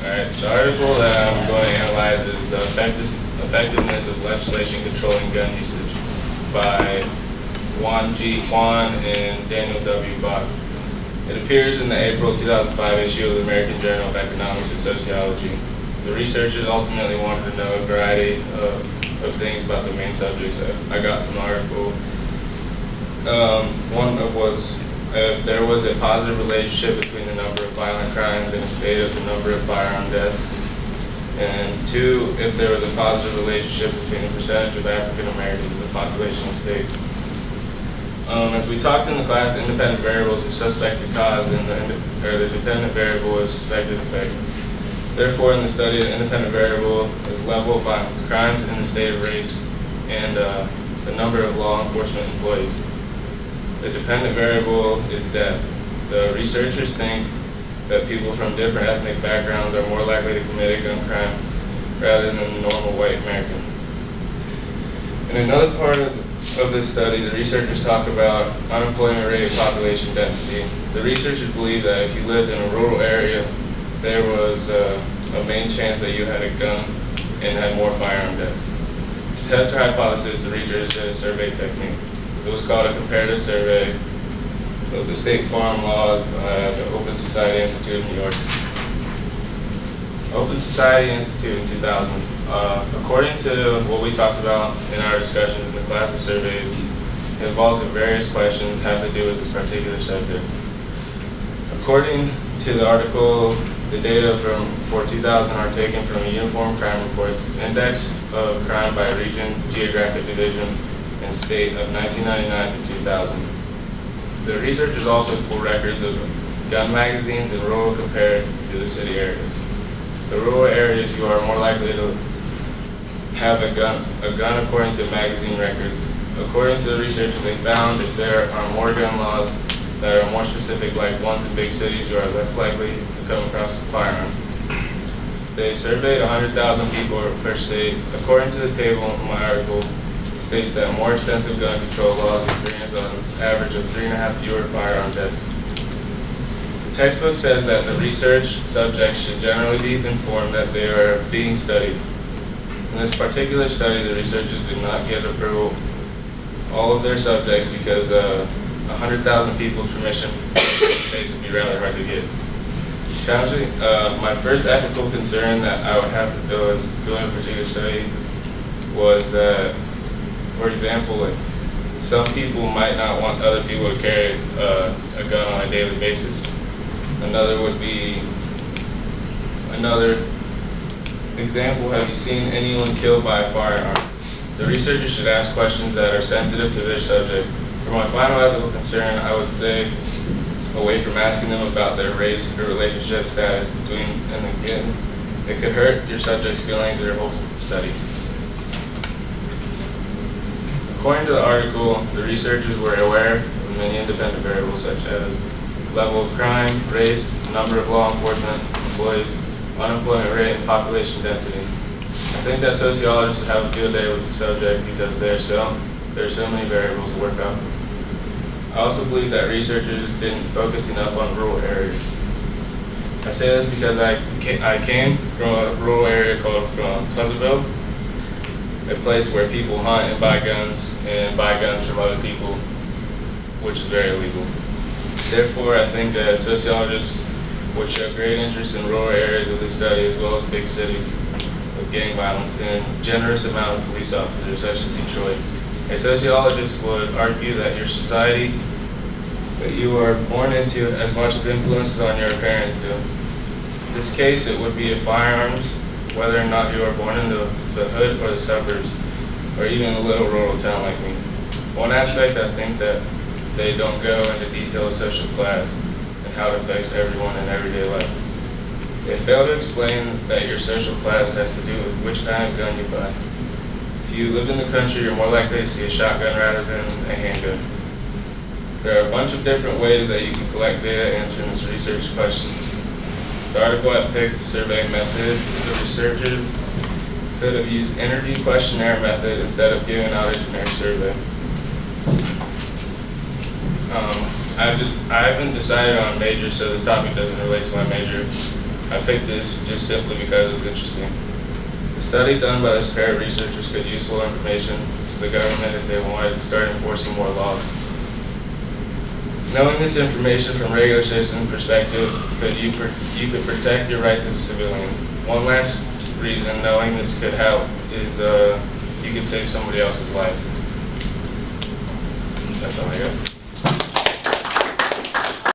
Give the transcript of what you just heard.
Alright, the article that I'm going to analyze is the effectiveness of legislation controlling gun usage by Juan G. Kwan and Daniel W. Bach. It appears in the April 2005 issue of the American Journal of Economics and Sociology. The researchers ultimately wanted to know a variety of things about the main subjects that I got from the article. One was if there was a positive relationship between the number of violent crimes and a state of the number of firearm deaths. And two, if there was a positive relationship between the percentage of African Americans in the population of the state. As we talked in the class, independent variables is suspected cause and the dependent variable is suspected effect. Therefore, in the study, the independent variable is level of violence, crimes in the state of race, and the number of law enforcement employees. The dependent variable is death. The researchers think that people from different ethnic backgrounds are more likely to commit a gun crime rather than the normal white American. In another part of this study, the researchers talk about unemployment rate and population density. The researchers believe that if you lived in a rural area, there was a main chance that you had a gun and had more firearm deaths. To test their hypothesis, the researchers did a survey technique. It was called a comparative survey of the state farm laws by the Open Society Institute of New York. Open Society Institute in 2000. According to what we talked about in our discussions in the class of surveys, it involves various questions have to do with this particular subject. According to the article, the data for 2000 are taken from Uniform Crime Reports, Index of Crime by Region, Geographic Division, and State of 1999 to 2000. The researchers also pull records of gun magazines in rural compared to the city areas. The rural areas, you are more likely to have a gun according to magazine records. According to the researchers, they found if there are more gun laws that are more specific, like ones in big cities, you are less likely to come across a firearm. They surveyed 100,000 people per state. According to the table in my article, it states that more extensive gun control laws experience on average of 3.5 fewer firearm deaths. The textbook says that the research subjects should generally be informed that they are being studied. In this particular study, the researchers did not get approval all of their subjects because 100,000 people's permission in states would be rather hard to get. Challenging. My first ethical concern that I would have to do as doing a particular study was that, for example, like some people might not want other people to carry a gun on a daily basis. Another example, have you seen anyone killed by a firearm? The researchers should ask questions that are sensitive to their subject. For my final ethical concern, I would stay away from asking them about their race or relationship status between, and again, it could hurt your subject's feelings or your whole study. According to the article, the researchers were aware of many independent variables such as level of crime, race, number of law enforcement employees, unemployment rate, and population density. I think that sociologists would have a field day with the subject because there are so many variables to work out. I also believe that researchers didn't focus enough on rural areas. I say this because I came from a rural area called Pleasantville, a place where people hunt and buy guns from other people, which is very illegal. Therefore, I think that sociologists would show great interest in rural areas of the study as well as big cities with gang violence and generous amount of police officers such as Detroit. A sociologist would argue that your society that you are born into as much as influences on your parents do. In this case, it would be a firearms, whether or not you are born in the hood or the suburbs, or even a little rural town like me. One aspect, I think that they don't go into detail of social class and how it affects everyone in everyday life. They fail to explain that your social class has to do with which kind of gun you buy. If you live in the country, you're more likely to see a shotgun rather than a handgun. There are a bunch of different ways that you can collect data answering this research questions. The article I picked, survey method, the researchers could have used interview questionnaire method instead of giving out a generic survey. I haven't decided on a major, so this topic doesn't relate to my major. I picked this just simply because it was interesting. The study done by this pair of researchers could useful information to the government if they wanted to start enforcing more laws. Knowing this information from regular citizens' perspective, you could protect your rights as a civilian. One last reason knowing this could help is you could save somebody else's life. That's all I got.